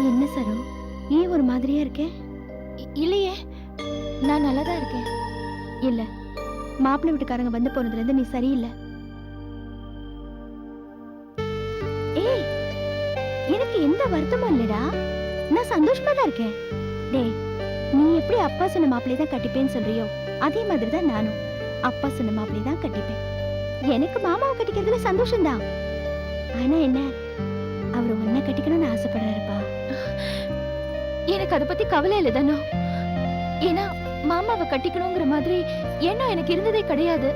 என்ன சரு, ஏன் ஒரு மாதிரியா இருக்கே? இல்லையே, நான் நல்லாதான் இருக்கேன். இல்ல, மாப்பிள்ளை வீட்டுக்காரங்க வந்து போனதுல இருந்து நீ சரியில்லை. ஏய், எனக்கு எந்த வருத்தமும் இல்லடா, நான் சந்தோஷமா தான் இருக்கேன். டேய், நீ எப்படி அப்பா சொன்ன மாப்பிள்ளை தான் கட்டிப்பேன்னு சொல்றியோ அதே மாதிரி தான் நானும் அப்பா சொன்ன மாப்பிள்ளை தான் கட்டிப்பேன். எனக்கு மாமாவை கட்டிக்கிறதுல சந்தோஷம்தான். ஆனா என்ன, அவர் உன்னை கட்டிக்கணும்னு ஆசைப்படுறாருப்பா. எனக்கு அதை பத்தி கவலை இல்லை தானோ. ஏன்னா மாமாவை கட்டிக்கணுங்கிற மாதிரி எண்ணம் எனக்கு இருந்ததே கிடையாது.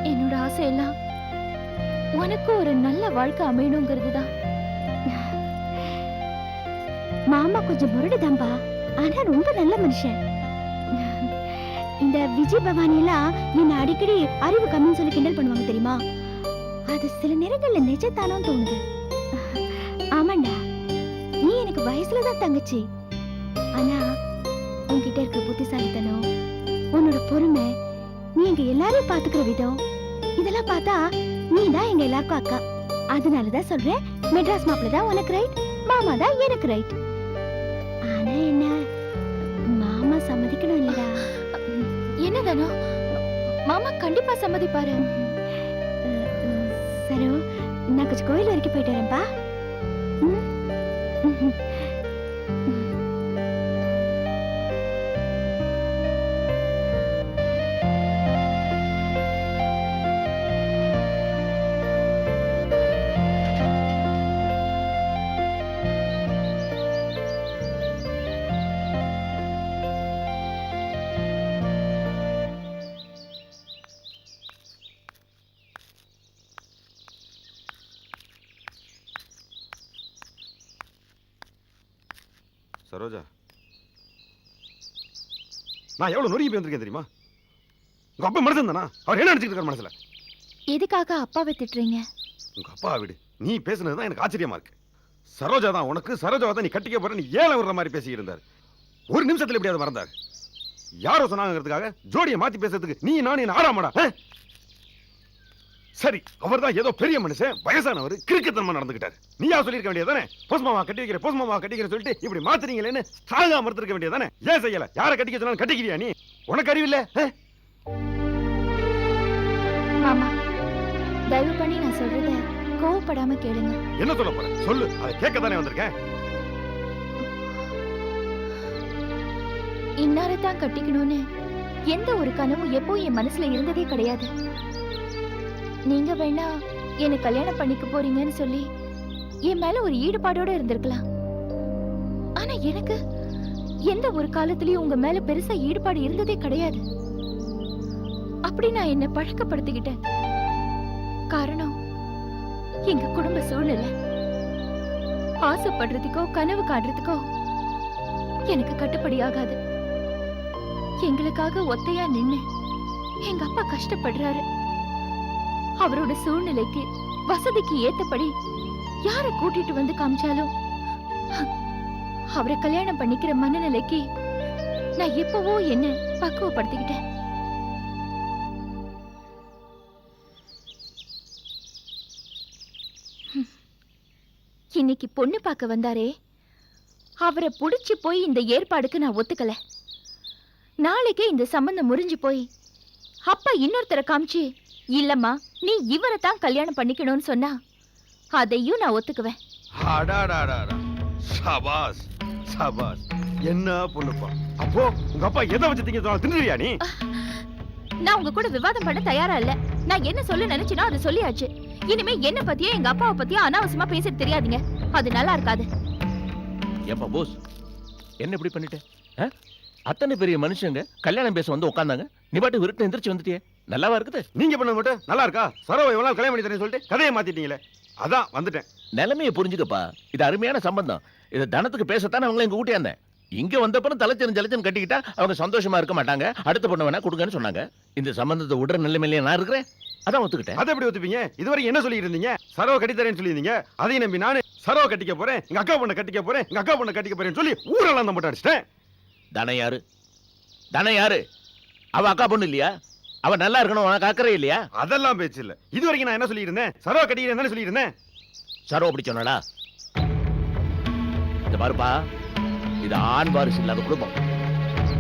என்னோட ஆசை எல்லாம் உனக்கு ஒரு நல்ல வாழ்க்கை அமையணுங்கிறது தான். மாமா கொஞ்சம் முரடுதான்பா, ஆனா ரொம்ப நல்ல மனுஷன். இந்த விஜய் பவானி எல்லாம் என்ன அடிக்கடி அறிவு கம்மின்னு சொல்லி கிண்டல் பண்ணுவாங்க தெரியுமா? அது சில நேரங்கள்ல நிஜத்தானோன்னு தோணுது. ஆமாண்டா, நீ எனக்கு வயசுலதான் தங்கச்சி. ஆனா உன்கிட்ட இருக்கிற புத்திசாலித்தனம், உன்னோட பொறுமை, நீ எங்க எல்லாரையும் பாத்துக்கிற விதம், இதெல்லாம் பார்த்தா நீ தான் எங்க எல்லாருக்கும் அக்கா. அதனாலதான் சொல்றேன், மெட்ராஸ் மாப்பிள்ள தான் உனக்கு ரைட், மாமா தான் எனக்கு ரைட். ஆனா என்ன, மாமா சம்மதிக்கணும் இல்லடா. என்னதானோ, மாமா கண்டிப்பா சம்மதிப்பாரு. சரி, நான் கொஞ்சம் கோயில் வரைக்கும் போயிட்டு வரேன்பா. சரோஜா, நான் எவ்வளவு நொறுங்கி போய் வந்திருக்கேன் தெரியுமா? உங்க அப்பா மனுஷன் தானா? அவர் என்ன நினைச்சிட்டு இருக்காரு மனசுல? எதுக்காக அப்பாவை திட்டுறீங்க? உங்க அப்பா விடு, நீ பேசுனதுதான் எனக்கு ஆச்சரியமா இருக்கு. சரோஜா தான் உனக்கு, சரோஜாவை தான் நீ கட்டிக்க போற, நீ ஏழை விடுற மாதிரி பேசி இருந்தாரு. ஒரு நிமிஷத்துல எப்படி அதை மறந்தாரு? யாரோ சொன்னாங்கிறதுக்காக ஜோடியை மாத்தி பேசுறதுக்கு நீ நானும் என்ன ஆடாமடா? சரி, அவர் தான் ஏதோ பெரிய மனுஷன், வயசானவர், கிறுக்குத்தனமா நடந்துக்கிட்டாரு. நீயா சொல்லிருக்க வேண்டியதானே, போஸ்மாமா கட்டி வைக்கிற, போஸ்மாமா கட்டிக்கிற சொல்லிட்டு இப்படி மாத்துறீங்களேன்னு ஸ்ட்ராங்கா மறுத்திருக்க வேண்டியதானே? ஏன் செய்யல? யாரை கட்டிக்க சொன்னாலும் கட்டிக்கிறியா நீ? உனக்கு அறிவில்ல? மாமா, தயவு பண்ணி நான் சொல்றத கோவப்படாம கேளுங்க. என்ன சொல்ல போற? சொல்லு, அதை கேட்க தானே வந்திருக்கேன். இன்னாரத்தான் கட்டிக்கணும்னு எந்த ஒரு கனவும் எப்போ என் மனசுல இருந்ததே கிடையாது. நீங்க வேணா என்ன கல்யாணம் பண்ணிக்க போறீங்கன்னு சொல்லி என் மேல ஒரு ஈடுபாடோட இருந்திருக்கலாம். ஆனா எனக்கு எந்த ஒரு காலத்திலயும் உங்க மேல பெருசா ஈடுபாடு இருந்ததே கிடையாது. அப்படி நான் என்ன பழக்கப்படுத்திக்கிட்டேன். காரணம் எங்க குடும்ப சூழ்நிலை. ஆசைப்படுறதுக்கோ கனவு காட்டுறதுக்கோ எனக்கு கட்டுப்படி ஆகாது. எங்களுக்காக ஒத்தையா நின்னு எங்க அப்பா கஷ்டப்படுறாரு. அவரோட சூழ்நிலைக்கு வசதிக்கு ஏத்தபடி யார கூட்டிட்டு வந்து காமிச்சாலும் அவரை கல்யாணம் பண்ணிக்கிற மனநிலைக்கு நான் எப்பவோ என்ன பக்குவப்படுத்திக்கிட்டேன். இன்னைக்கு பொண்ணு பார்க்க வந்தாரே, அவரை புடிச்சு போய் இந்த ஏற்பாடுக்கு நான் ஒத்துக்கல. நாளைக்கே இந்த சம்பந்தம் முறிஞ்சு போய் அப்பா இன்னொருத்தரை காமிச்சு, இல்லம்மா நீ இவரை தான் கல்யாணம் பண்ணிக்கணும்னு சொன்னா அதையும் நான் ஒத்துக்குவேன். சபாஸ் சபாஸ், என்ன பொண்ணுப்பா. அப்போ உங்க அப்பா எதை வச்சு தின்னுறியா நீ? நான் உங்க கூட விவாதம் பண்ண தயாரா இல்ல. நான் என்ன சொல்ல நினைச்சேனோ அதை சொல்லியாச்சு. இனிமே என்ன பத்தியே எங்க அப்பாவை பத்தியே அனாவசியமா பேசிட்டு தெரியாதீங்க, அது நல்லா இருக்காது. ஏப்பா போஸ், என்ன இப்படி பண்ணிட்ட? அத்தனை பெரிய மனுஷங்க கல்யாணம் பேச வந்து உட்கார்ந்தாங்க, நீ பாட்டு விருட்டு எந்திரிச்சு வந்துட்டியே, நல்லாவா இருக்குது? நீங்க பண்ண மட்டும் நல்லா இருக்கா? சரோவை எவ்வளவு கல்யாணம் பண்ணி தரேன்னு சொல்லிட்டு கதையை மாத்திட்டீங்களே, அதான் வந்துட்டேன். நிலைமையை புரிஞ்சுக்கப்பா, இது அருமையான சம்பந்தம். இது தனத்துக்கு பேசத்தானே அவங்களை இங்க ஊட்டியாந்தேன். இங்க வந்தப்பறம் தலைச்சன் ஜலச்சன் கட்டிக்கிட்டா அவங்க சந்தோஷமா இருக்க மாட்டாங்க. அடுத்த பொண்ணு வேணா கொடுங்கன்னு சொன்னாங்க. இந்த சம்பந்தத்தை விடுற நிலைமையில நான் இருக்கிறேன், அதான் ஒத்துக்கிட்டேன். அதை எப்படி ஒத்துப்பீங்க? இதுவரை என்ன சொல்லிட்டு இருந்தீங்க? சரோவை கட்டி தரேன்னு சொல்லியிருந்தீங்க. அதையும் நம்பி நானு சரோவை கட்டிக்க போறேன், எங்க அக்கா பொண்ணை கட்டிக்க போறேன், எங்க அக்கா பொண்ணை கட்டிக்க போறேன்னு சொல்லி ஊரெல்லாம் தான் போட்டு அடிச்சிட்டேன். தானே யாரு? தானே யாரு? அவ அக்கா பொண்ணு இல்லையா? அவ நல்லா இருக்கணும், உனக்கு அக்கறை இல்லையா? அதெல்லாம் பேச்சு இல்ல. இது வரைக்கும் நான் என்ன சொல்லியிருந்தேன்? சரோவை கட்டிக்கிறேன் தானே சொல்லியிருந்தேன். சரோ அப்படி சொன்னாடா? இந்த பாருப்பா, இது ஆண் வாரிசு இல்லாத குடும்பம்.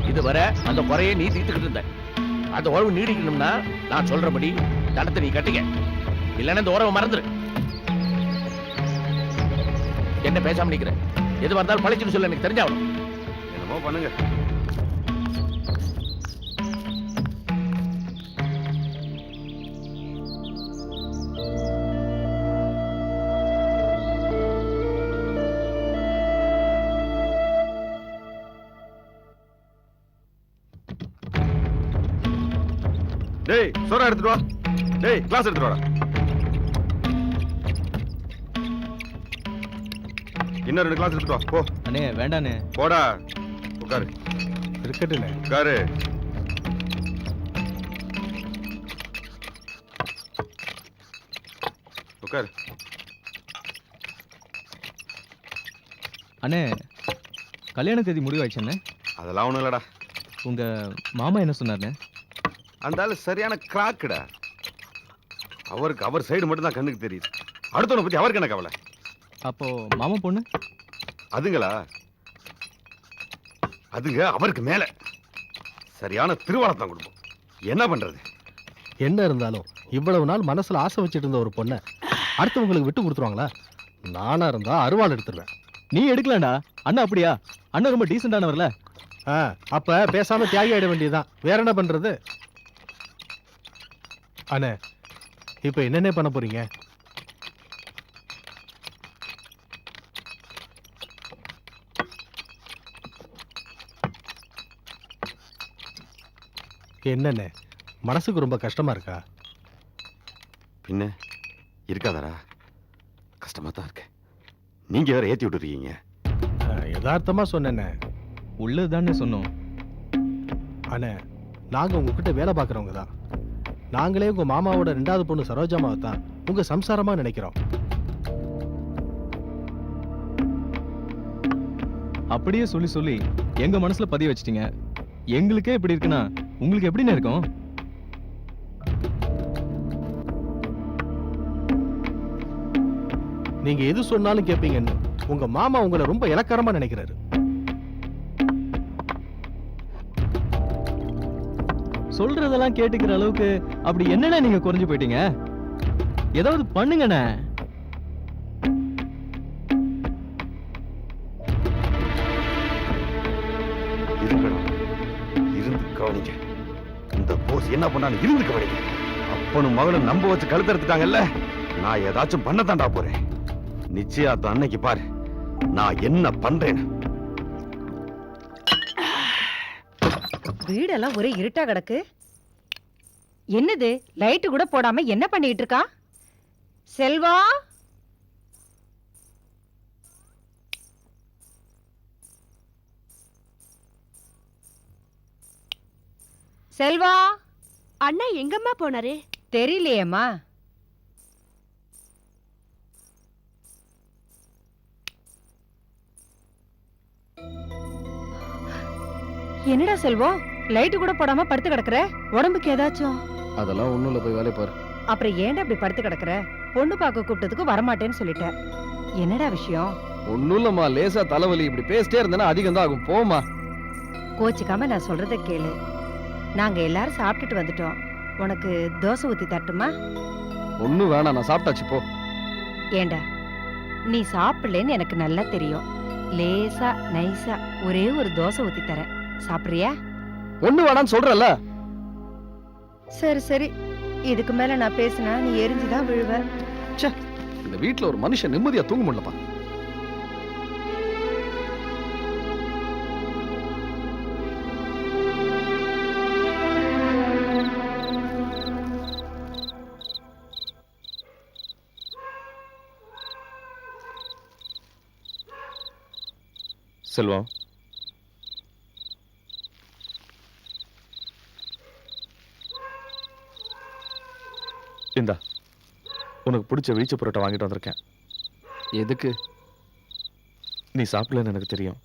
இதுவரை அந்த குறையை நீ தீர்த்துக்கிட்டு இருந்த. அந்த உறவு நீடிக்கணும்னா நான் சொல்றபடி தடத்தை நீ கட்டிக்க, இல்லைன்னா இந்த உறவை மறந்துரு. என்ன பேசாம நிக்கிற? எது வந்தாலும் பழிச்சுன்னு சொல்ல எனக்கு தெரிஞ்சாகணும். என்னமோ பண்ணுங்க. டேய் சோறா எடுத்துட்டு வா. டேய் கிளாஸ் எடுத்துட்டு வாடா. இன்னும் 2 கிளாஸ் எடுத்துட்டு வா. போ. அண்ணே வேண்டாண்ணே. போடா. உட்காரு. இருக்கட்டுண்ணே. உட்காரு. உட்காரு. அண்ணே கல்யாண தேதி முடிவாயிடுச்சுண்ணே. அதெல்லாம் ஒண்ணும் இல்லடா. உங்க மாமா என்ன சொன்னார்ண்ணே? அந்த ஆளு சரியான கிராக்குடா. அவருக்கு அவர் சைடு மட்டும் தான் கண்ணுக்கு தெரியுது. அடுத்தவனை பத்தி அவருக்கு என்ன கவலை? அப்போ மாமா பொண்ணு அதுங்களா? அதுங்க அவருக்கு மேல சரியான திருவாளத்தான் குடும்பம். என்ன பண்றது? என்ன இருந்தாலும் இவ்வளவு நாள் மனசுல ஆசை வச்சுட்டு இருந்த ஒரு பொண்ணை அடுத்தவங்களுக்கு விட்டு கொடுத்துருவாங்களா? நானா இருந்தா அருவாள் எடுத்துருவேன். நீ எடுக்கலாம்டா. அண்ணா அப்படியா? அண்ணா ரொம்ப டீசென்டானவர்ல. அப்ப பேசாம தியாகி ஆயிட வேண்டியதுதான். வேற என்ன பண்றது? அண்ணே இப்ப என்னென்ன பண்ண போறீங்க? என்னண்ணே மனசுக்கு ரொம்ப கஷ்டமா இருக்கா? பின்ன இருக்காதாரா? கஷ்டமா தான் இருக்கு. நீங்க வேற ஏத்தி விட்டுருக்கீங்க. யதார்த்தமா சொன்னேண்ணே. உள்ளதுதானே சொன்னோம். அண்ணே நாங்க உங்ககிட்ட வேலை பார்க்குறவங்க தான். நாங்களே உங்க மாமாவோட 2வது பொண்ணு சரோஜாமாவை தான் உங்க சம்சாரமா நினைக்கிறோம். அப்படியே சொல்லி சொல்லி எங்க மனசுல பதிய வச்சிட்டீங்க. எங்களுக்கே இப்படி இருக்குன்னா உங்களுக்கு எப்படின்னு இருக்கும்? நீங்க எது சொன்னாலும் கேட்பீங்கன்னு உங்க மாமா உங்களை ரொம்ப இலக்காரமா நினைக்கிறாரு. சொல்றதெல்லாம் கேட்டுக்கிற அளவுக்கு அப்படி என்னண்ணே நீங்க குறைஞ்சு போயிட்டீங்க? ஏதாவது பண்ணுங்கண்ணே. இருக்கணும். இருந்து கவனிங்க. இந்த போஸ் என்ன பண்ணான்னு இருந்து கவனிங்க. அப்பனும் மகளும் நம்ப வச்சு கழுத்தெடுத்துட்டாங்கல்ல. நான் ஏதாச்சும் பண்ணத்தாண்டா போறேன். நிச்சயார்த்தம் அன்னைக்கு பாரு நான் என்ன பண்றேன்னு. வீடெல்லாம் ஒரே இருட்டா கிடக்கு. என்னது லைட்டு கூட போடாம என்ன பண்ணிட்டு இருக்கா? செல்வா, செல்வா. அண்ணா எங்கம்மா போனாரு? தெரியலையேம்மா. என்னடா செல்வம் லைட்டு கூட போடாம படுத்து கிடக்குற? உடம்புக்கு ஏதாச்சும்? அதெல்லாம் ஒண்ணும் இல்ல, போய் வேலைய பாரு. அப்புறம் ஏன்டா அப்படி படுத்து கிடக்குற? பொண்ணு பார்க்க கூப்பிட்டதுக்கு வரமாட்டேன்னு சொல்லிட்ட. என்னடா விஷயம்? ஒண்ணும் இல்லம்மா, லேசா தலைவலி. இப்படி பேசிட்டே இருந்தேன்னா அதிகம் தான் ஆகும். போமா. கோச்சிக்காம நான் சொல்றத கேளு. நாங்க எல்லாரும் சாப்பிட்டுட்டு வந்துட்டோம். உனக்கு தோசை ஊத்தி தட்டுமா? ஒண்ணும் வேணாம், நான் சாப்பிட்டாச்சு. போ. ஏண்டா நீ சாப்பிடலன்னு எனக்கு நல்லா தெரியும். லேசா நைஸா ஒரே ஒரு தோசை ஊத்தி தரேன், சாப்பிடுறியா? ஒண்ணு வேணான்னு சொல்றல. சரி சரி, இதுக்கு மேல நான் பேசினா நீ எரிஞ்சுதான் விழுவ. இந்த வீட்டுல ஒரு மனுஷன் நிம்மதியா தூங்க முடியலப்பா. செல்வம், இந்தா உனக்கு பிடிச்ச வீச்சு புரோட்டா வாங்கிட்டு வந்திருக்கேன். எதுக்கு? நீ சாப்பிடலன்னு எனக்கு தெரியும்.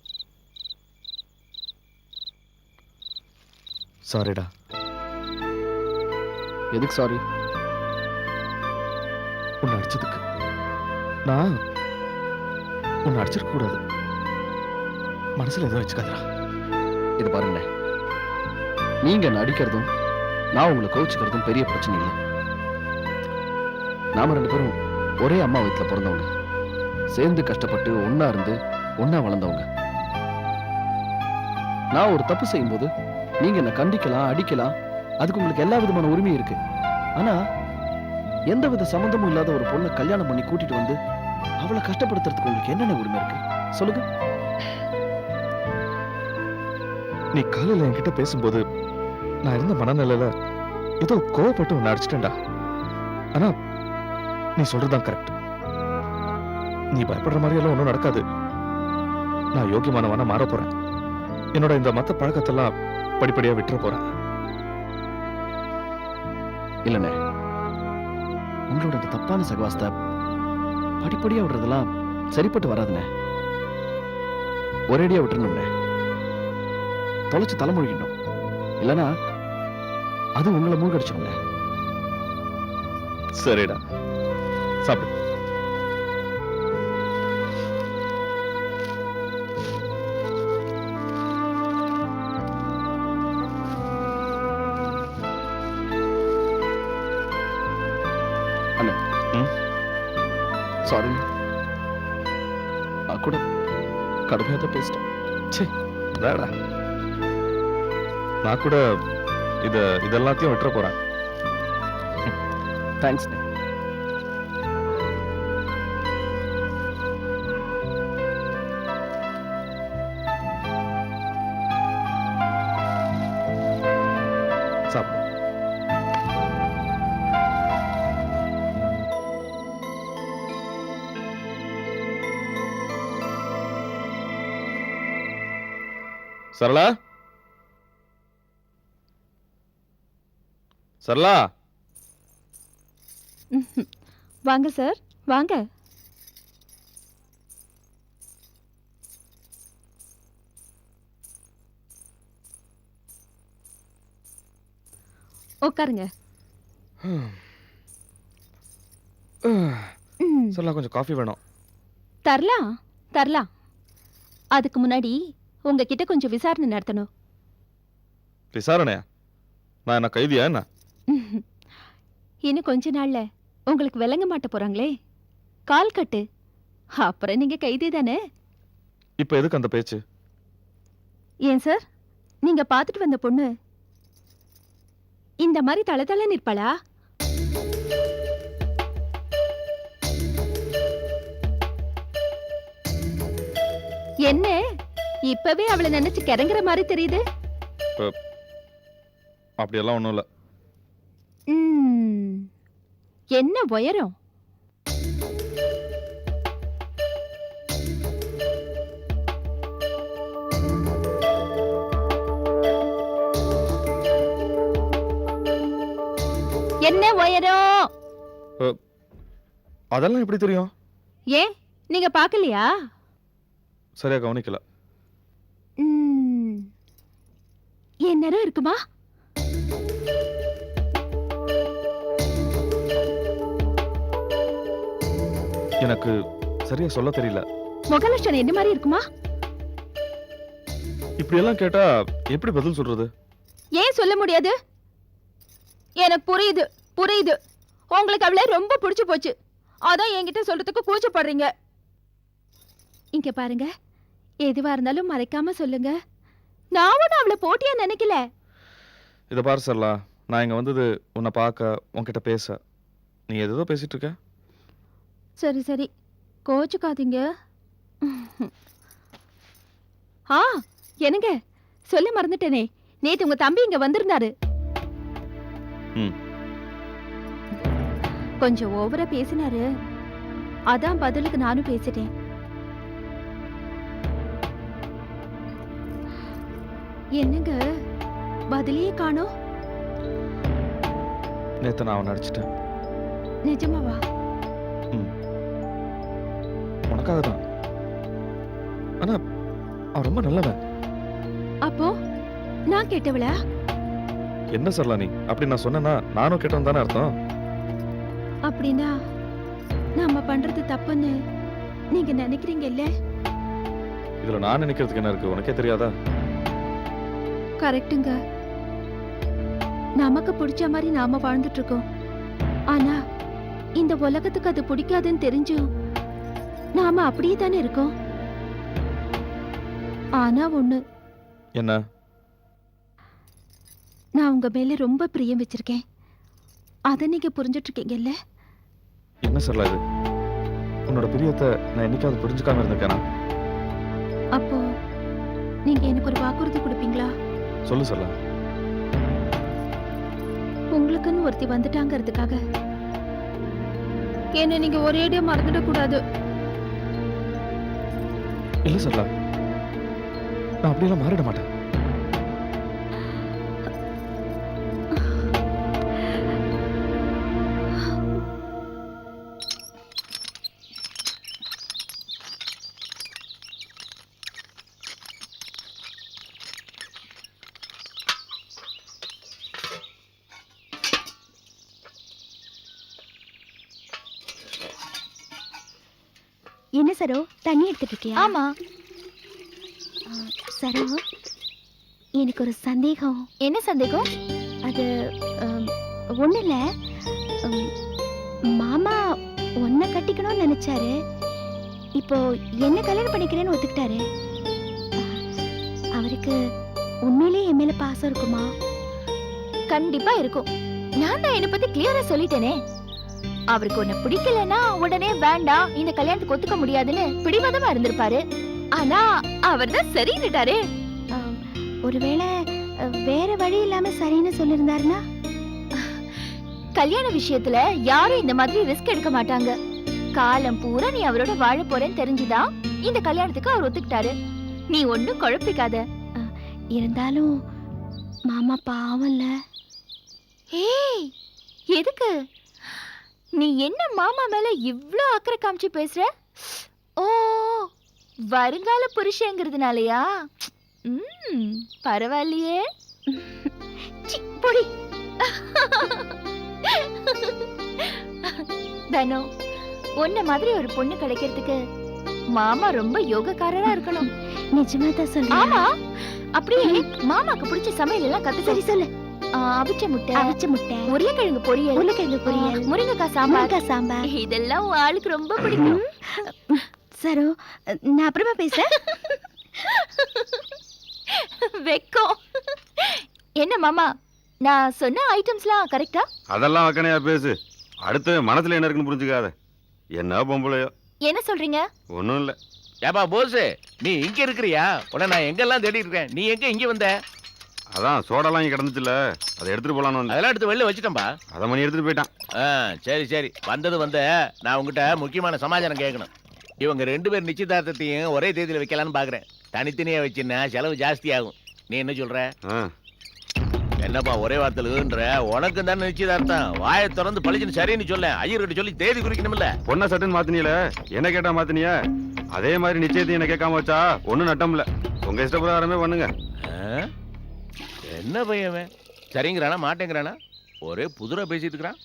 சாரிடா. எதுக்கு சாரி? உன்னை அடிச்சதுக்கு. நான் உன்னை அடிச்சிருக்க கூடாது. மனசுல எதுவும் வச்சுக்காதடா. இது பாருங்க, நீங்க என்ன அடிக்கிறதும் நான் உங்களை கோவிச்சுக்கிறதும் பெரிய பிரச்சனை இல்லை. நாம 2 பேரும் ஒரே அம்மா வயித்துல பிறந்தவங்க, சேர்ந்து கஷ்டப்பட்டு ஒண்ணா இருந்து ஒண்ணா வளர்ந்தவங்க. நான் ஒரு தப்பு செய்யும்போது நீங்க என்ன கண்டிக்கலாம், அடிக்கலாம், அதுக்கு உங்களுக்கு எல்லா விதமான உரிமையும் இருக்கு. ஆனா எந்த வித சம்பந்தமும் இல்லாத ஒரு பொண்ணை கல்யாணம் பண்ணி கூட்டிட்டு வந்து அவளை கஷ்டப்படுத்துறதுக்கு உங்களுக்கு என்னென்ன உரிமை இருக்கு சொல்லுங்க. நீ காலையில என்கிட்ட பேசும்போது நான் இருந்த மனநிலையில ஏதோ கோவப்பட்டு உன்னை அடிச்சிட்டேன்டா. ஆனா நீ சொல்றதுதான் கரெக்ட். நீ பயப்படுற மாதிரி எல்லாம் ஒன்றும் நடக்காது. நான் யோகியமானவனா மாற போறேன். என்னோட இந்த மத்த பழக்கத்தெல்லாம் படிப்படியா விட்டுற போறேன். இல்லண்ணே, உங்களோட இந்த தப்பான சகவாசத்தை படிப்படியா விடுறதெல்லாம் சரிப்பட்டு வராதுண்ணே. ஒரேடியா விட்டுறணும்ண்ணே. தொலைச்சு தலைமொழிக்கணும், இல்லனா அது உங்களை மூழ்கடிச்சிடும்ண்ணே. சரிடா, சாப்பிடு. சாரி, நான் கூட கடுமையாக தான் பேசிட்டேன். வேடா, நான் கூட இதெல்லாத்தையும் விட்டுற போறேன். தேங்க்ஸ். சாப்பிடு. சரளா, சரளா, வாங்க சார், வாங்க. உட்காருங்க. சரளா, கொஞ்சம் காஃபி வேணும். தரலாம் தரலாம். அதுக்கு முன்னாடி உங்ககிட்ட கொஞ்சம் விசாரணை நடத்தணும். விசாரணையா? நான் என்ன கைதியா என்ன? இன்னும் கொஞ்ச நாள்ல உங்களுக்கு விளங்க மாட்ட போறாங்களே, கால் கட்டு. அப்புறம் நீங்க கைதி தானே. இப்ப எதுக்கு அந்த பேச்சு? ஏன் சார், நீங்க பாத்துட்டு வந்த பொண்ணு இந்த மாதிரி தளதள நிற்பாளா? என்ன இப்பவே அவளை நினைச்சு கிறங்குற மாதிரி தெரியுது? அப்படியெல்லாம் ஒண்ணும் இல்ல. என்ன உயரம்? என்ன உயரம்? அதெல்லாம் எப்படி தெரியும்? ஏன் நீங்க பாக்கலையா? சரியா கவனிக்கல. என் நேரம் இருக்குமா? எனக்கு சரியா சொல்ல தெரியல. முகலட்சணம் என்ன மாதிரி இருக்குமா? இப்படி எல்லாம் கேட்டா எப்படி பதில் சொல்றது? ஏன் சொல்ல முடியாது? எனக்கு புரியுது புரியுது, உங்களுக்கு அவளை ரொம்ப பிடிச்சு போச்சு. அதான் என்கிட்ட சொல்றதுக்கு கூச்சப்படுறீங்க. இங்க பாருங்க, எதுவா இருந்தாலும் மறைக்காம சொல்லுங்க. நான் ஒன்னும் அவளை போட்டியா நினைக்கல. இத பாரு சரளா, நான் இங்க வந்தது உன்னை பார்க்க, உன்கிட்ட பேச. நீ ஏதோ பேசிட்டு இருக்க. சரி சரி, கோச்சுக்காதீங்க. ஆ, என்னங்க சொல்ல மறந்துட்டேனே, நேத்து உங்க தம்பி இங்க வந்திருந்தாரு. கொஞ்சம் ஓவரா பேசினாரு, அதான் பதிலுக்கு நானும் பேசிட்டேன். என்னங்க பதிலையே காணோம்? நேத்து நான் அவனை அடிச்சிட்டேன். நிஜமாவா? உனக்காக தான். ஆனா அவன் ரொம்ப நல்லவன். அப்போ நான் கேட்டவளா? என்ன சரளா நீ அப்படி நான் சொன்னேன்னா நானும் கேட்டவன் தானே அர்த்தம்? அப்படின்னா நாம பண்றது தப்புன்னு நீங்க நினைக்கிறீங்கல்ல? இதுல நான் நினைக்கிறதுக்கு என்ன இருக்கு உனக்கே தெரியாதா? கரெக்ட்டுங்க. நமக்கு பிடிச்ச மாதிரி நாம வாழ்ந்துட்டு இருக்கோம். ஆனா இந்த உலகத்துக்கு அது பிடிக்காதுன்னு தெரிஞ்சும் நாம அப்படியே தானே இருக்கோம். ஆனா ஒண்ணு, என்ன? நான் உங்க மேல ரொம்ப பிரியம் வச்சிருக்கேன். அத நீங்க புரிஞ்சுட்டு இருக்கீங்கல்ல? என்ன சரளா இது? உன்னோட பிரியத்தை நான் என்னைக்காவது புரிஞ்சுக்காம இருந்திருக்கேனா? அப்போ நீங்க எனக்கு ஒரு வாக்குறுதி கொடுப்பீங்களா? சொல்லு சரளா. உங்களுக்குன்னு ஒருத்தி வந்துட்டாங்கிறதுக்காக என்ன நீங்க ஒரேடியா மறந்துட கூடாது. இல்ல சரளா, நான் அப்படியெல்லாம் மாறிட மாட்டேன். என்ன சரோ, தண்ணி எடுத்துட்டு இருக்கியா? ஆமா. சரோ, எனக்கு ஒரு சந்தேகம். என்ன சந்தேகம்? அது ஒண்ணு இல்ல. மாமா உன்னை கட்டிக்கணும்னு நினைச்சாரு. இப்போ என்ன கல்யாணம் பண்ணிக்கிறேன்னு ஒத்துக்கிட்டாரு. அவருக்கு உண்மையிலேயே என் மேல பாசம் இருக்குமா? கண்டிப்பா இருக்கும். நான் தான் என்ன பத்தி கிளியரா சொல்லிட்டேனே. அவருக்கு உன்னை பிடிக்கலன்னா உடனே வேண்டாம், இந்த கல்யாணத்துக்கு ஒத்துக்க முடியாதுன்னு பிடிவாதமா இருந்திருப்பாரு. ஆனா அவர் தான் சரின்னுட்டாரே. ஒருவேளை வேற வழி இல்லாம சரின்னு சொல்லிருந்தாருன்னா? கல்யாண விஷயத்துல யாரும் இந்த மாதிரி ரிஸ்க் எடுக்க மாட்டாங்க. காலம் பூரா நீ அவரோட வாழ போறேன்னு தெரிஞ்சுதான் இந்த கல்யாணத்துக்கு அவர் ஒத்துக்கிட்டாரு. நீ ஒண்ணும் குழப்பிக்காத. இருந்தாலும் மாமா பாவம்ல. ஏய், எதுக்கு நீ என்ன மாமா மேல இவ்ளோ அக்கறை காமிச்சு பேசுற? ஓ, வருங்கால புருஷங்கிறதுனாலயா? பரவாயில்லையே. பொடி. தனோ, உன்ன மாதிரி ஒரு பொண்ணு கிடைக்கிறதுக்கு மாமா ரொம்ப யோகக்காரரா இருக்கணும். நிஜமா தான் சொல்றேன். ஆமா, அப்படியே மாமாக்கு பிடிச்ச சமையல் எல்லாம் கத்து. சரி சொல்லு. அவிச்ச முட்டை, உருளைக்கிழங்கு பொரியல், முருங்கைக்காய் சாம்பார், இதெல்லாம் உன் ஆளுக்கு ரொம்ப பிடிக்கும். சரோ, நான் அப்புறமா பேசுறேன். வெக்கம். என்ன மாமா, நான் சொன்ன ஐட்டம்ஸ்லாம் கரெக்டா? அதெல்லாம் வக்கனையா பேசு. அடுத்து மனசுல என்ன இருக்குன்னு புரிஞ்சுக்காத. என்ன பொம்பளையோ? என்ன சொல்றீங்க? ஒண்ணும் இல்ல. ஏப்பா போஸ், நீ இங்க இருக்கிறியா? உடனே நான் எங்கெல்லாம் தேடி இருக்கேன். நீ எங்க இங்க வந்த? அதான் சோடாலாம் இங்க கிடந்துச்சுல, அதை எடுத்துட்டு போலான்னு. அதெல்லாம் எடுத்து வெளில வச்சுட்டேன்பா. அதை மணி எடுத்துட்டு போயிட்டான். சரி சரி, வந்தது நான் உங்ககிட்ட முக்கியமான சமாச்சாரம் கேட்கணும். இவங்க 2 பேர் நிச்சயதார்த்தத்தையும் ஒரே தேதியில வைக்கலான்னு பாக்குறேன். தனித்தனியா வச்சுன்னா செலவு ஜாஸ்தி ஆகும். நீ என்ன சொல்ற? என்னப்பா ஒரே வார்த்தைன்ற? உனக்கு தானே நிச்சயதார்த்தம். வாயை திறந்து பழிச்சுன்னு சரின்னு சொல்ல. ஐயர்கிட்ட சொல்லி தேதி குறிக்கணும்ல. பொண்ணை சட்டுன்னு மாத்தினியல, என்ன கேட்டா மாத்தினிய? அதே மாதிரி நிச்சயத்தையும் என்ன கேட்காம வச்சா ஒன்னும் நட்டம்ல. உங்க இஷ்டப்பிரகாரமே பண்ணுங்க. என்ன பையன் சரிங்கிறானா மாட்டேங்கிறானா? ஒரே புதுரா பேசிட்டு இருக்கிறான்.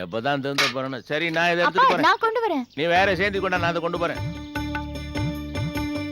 எப்பதான் தெரிஞ்ச போறேன்னு. சரி, நான் இதை எடுத்துட்டு போறேன். நான் கொண்டு வரேன். நீ வேற சேர்ந்து கொண்டா, நான் அதை கொண்டு போறேன்.